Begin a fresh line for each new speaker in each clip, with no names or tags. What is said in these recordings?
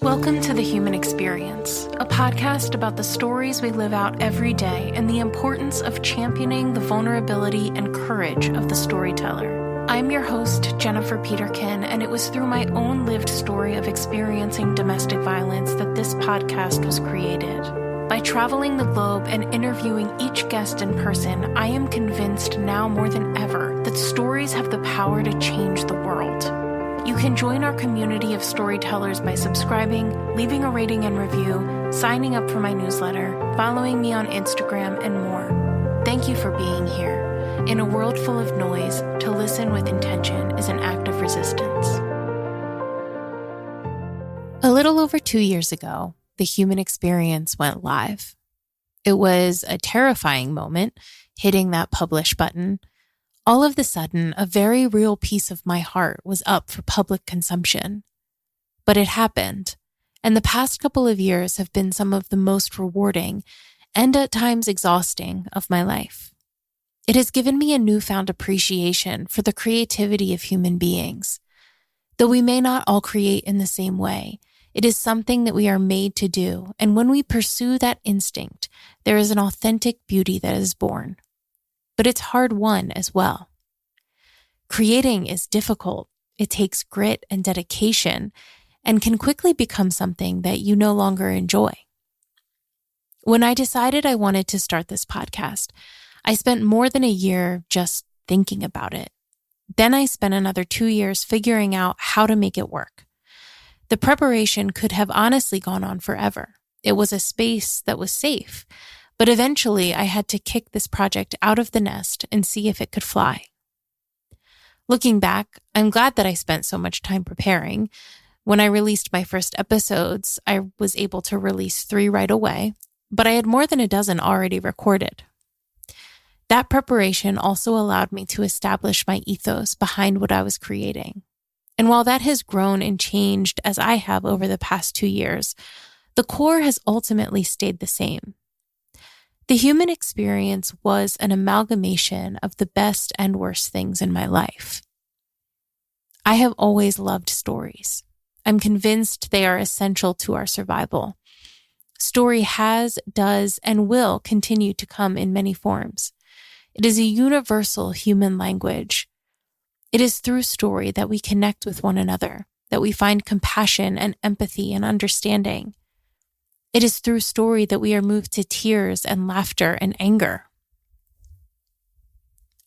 Welcome to The Human Experience, a podcast about the stories we live out every day and the importance of championing the vulnerability and courage of the storyteller. I'm your host, Jennifer Peterkin, and it was through my own lived story of experiencing domestic violence that this podcast was created. By traveling the globe and interviewing each guest in person, I am convinced now more than ever that stories have the power to change the world. You can join our community of storytellers by subscribing, leaving a rating and review, signing up for my newsletter, following me on Instagram, and more. Thank you for being here. In a world full of noise, to listen with intention is an act of resistance. A little over 2 years ago, The Human Experience went live. It was a terrifying moment, hitting that publish button. All of a sudden, a very real piece of my heart was up for public consumption. But it happened, and the past couple of years have been some of the most rewarding and at times exhausting of my life. It has given me a newfound appreciation for the creativity of human beings. Though we may not all create in the same way, it is something that we are made to do, and when we pursue that instinct, there is an authentic beauty that is born. But it's hard-won as well. Creating is difficult. It takes grit and dedication and can quickly become something that you no longer enjoy. When I decided I wanted to start this podcast, I spent more than a year just thinking about it. Then I spent another 2 years figuring out how to make it work. The preparation could have honestly gone on forever. It was a space that was safe. But eventually, I had to kick this project out of the nest and see if it could fly. Looking back, I'm glad that I spent so much time preparing. When I released my first episodes, I was able to release 3 right away, but I had more than a dozen already recorded. That preparation also allowed me to establish my ethos behind what I was creating. And while that has grown and changed as I have over the past 2 years, the core has ultimately stayed the same. The Human Experience was an amalgamation of the best and worst things in my life. I have always loved stories. I'm convinced they are essential to our survival. Story has, does, and will continue to come in many forms. It is a universal human language. It is through story that we connect with one another, that we find compassion and empathy and understanding. It is through story that we are moved to tears and laughter and anger.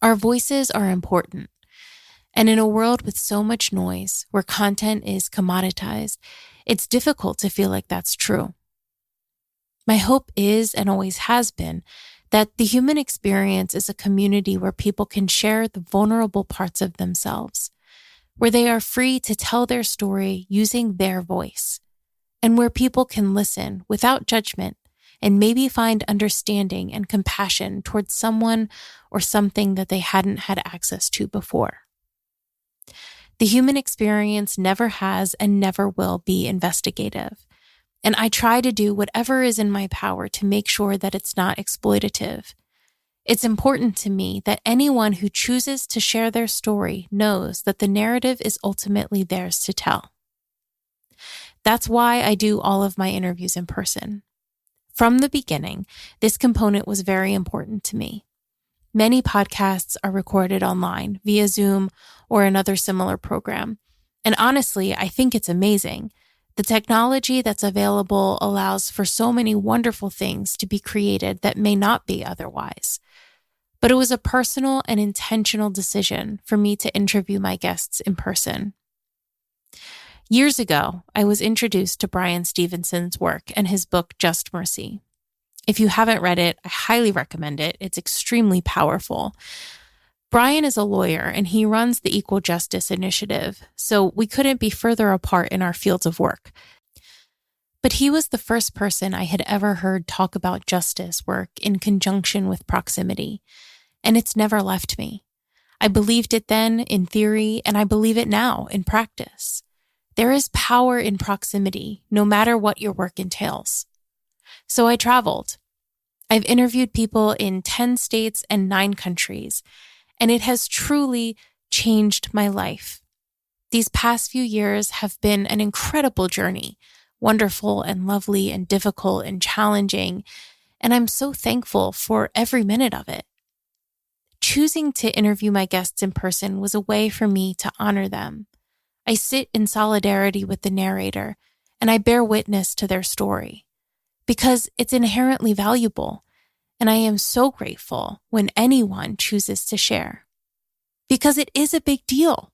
Our voices are important, and in a world with so much noise, where content is commoditized, it's difficult to feel like that's true. My hope is, and always has been, that the human experience is a community where people can share the vulnerable parts of themselves, where they are free to tell their story using their voice, and where people can listen without judgment and maybe find understanding and compassion towards someone or something that they hadn't had access to before. The Human Experience never has and never will be investigative, and I try to do whatever is in my power to make sure that it's not exploitative. It's important to me that anyone who chooses to share their story knows that the narrative is ultimately theirs to tell. That's why I do all of my interviews in person. From the beginning, this component was very important to me. Many podcasts are recorded online via Zoom or another similar program. And honestly, I think it's amazing. The technology that's available allows for so many wonderful things to be created that may not be otherwise. But it was a personal and intentional decision for me to interview my guests in person. Years ago, I was introduced to Bryan Stevenson's work and his book, Just Mercy. If you haven't read it, I highly recommend it. It's extremely powerful. Bryan is a lawyer and he runs the Equal Justice Initiative, so we couldn't be further apart in our fields of work. But he was the first person I had ever heard talk about justice work in conjunction with proximity, and it's never left me. I believed it then in theory, and I believe it now in practice. There is power in proximity, no matter what your work entails. So I traveled. I've interviewed people in 10 states and 9 countries, and it has truly changed my life. These past few years have been an incredible journey, wonderful and lovely and difficult and challenging, and I'm so thankful for every minute of it. Choosing to interview my guests in person was a way for me to honor them. I sit in solidarity with the narrator, and I bear witness to their story because it's inherently valuable, and I am so grateful when anyone chooses to share. Because it is a big deal,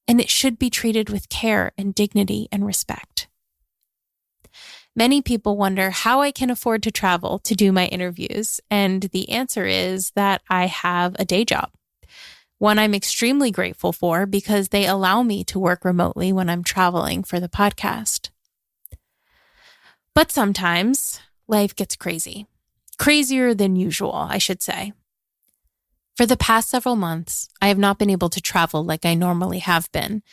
and it should be treated with care and dignity and respect. Many people wonder how I can afford to travel to do my interviews, and the answer is that I have a day job. One I'm extremely grateful for because they allow me to work remotely when I'm traveling for the podcast. But sometimes life gets crazy. Crazier than usual, I should say. For the past several months, I have not been able to travel like I normally have been,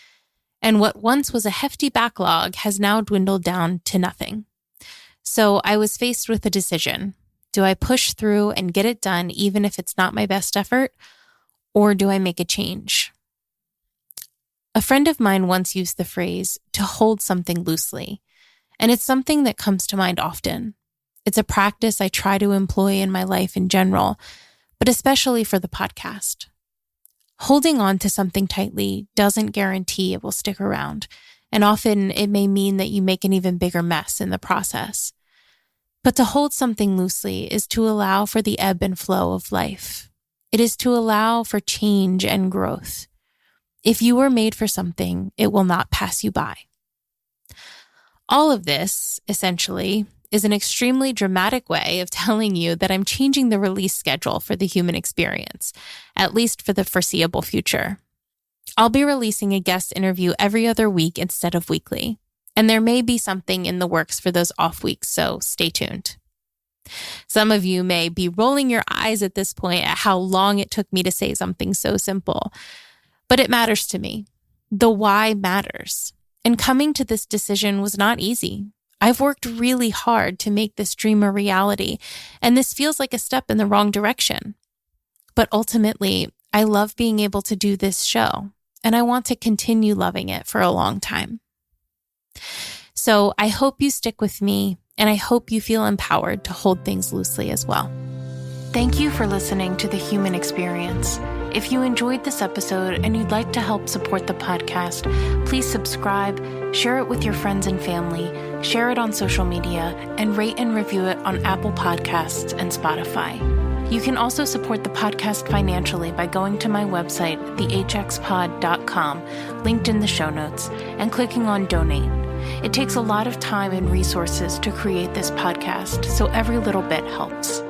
and what once was a hefty backlog has now dwindled down to nothing. So I was faced with a decision. Do I push through and get it done even if it's not my best effort, or do I make a change? A friend of mine once used the phrase, to hold something loosely, and it's something that comes to mind often. It's a practice I try to employ in my life in general, but especially for the podcast. Holding on to something tightly doesn't guarantee it will stick around, and often it may mean that you make an even bigger mess in the process. But to hold something loosely is to allow for the ebb and flow of life. It is to allow for change and growth. If you were made for something, it will not pass you by. All of this, essentially, is an extremely dramatic way of telling you that I'm changing the release schedule for the human experience, at least for the foreseeable future. I'll be releasing a guest interview every other week instead of weekly, and there may be something in the works for those off weeks, so stay tuned. Some of you may be rolling your eyes at this point at how long it took me to say something so simple, but it matters to me. The why matters, and coming to this decision was not easy. I've worked really hard to make this dream a reality, and this feels like a step in the wrong direction. But ultimately, I love being able to do this show, and I want to continue loving it for a long time. So I hope you stick with me, and I hope you feel empowered to hold things loosely as well. Thank you for listening to The Human Experience. If you enjoyed this episode and you'd like to help support the podcast, please subscribe, share it with your friends and family, share it on social media, and rate and review it on Apple Podcasts and Spotify. You can also support the podcast financially by going to my website, thehxpod.com, linked in the show notes, and clicking on Donate. It takes a lot of time and resources to create this podcast, so every little bit helps.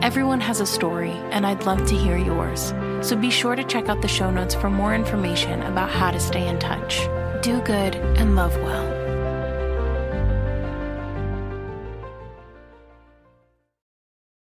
Everyone has a story, and I'd love to hear yours. So be sure to check out the show notes for more information about how to stay in touch. Do good and love well.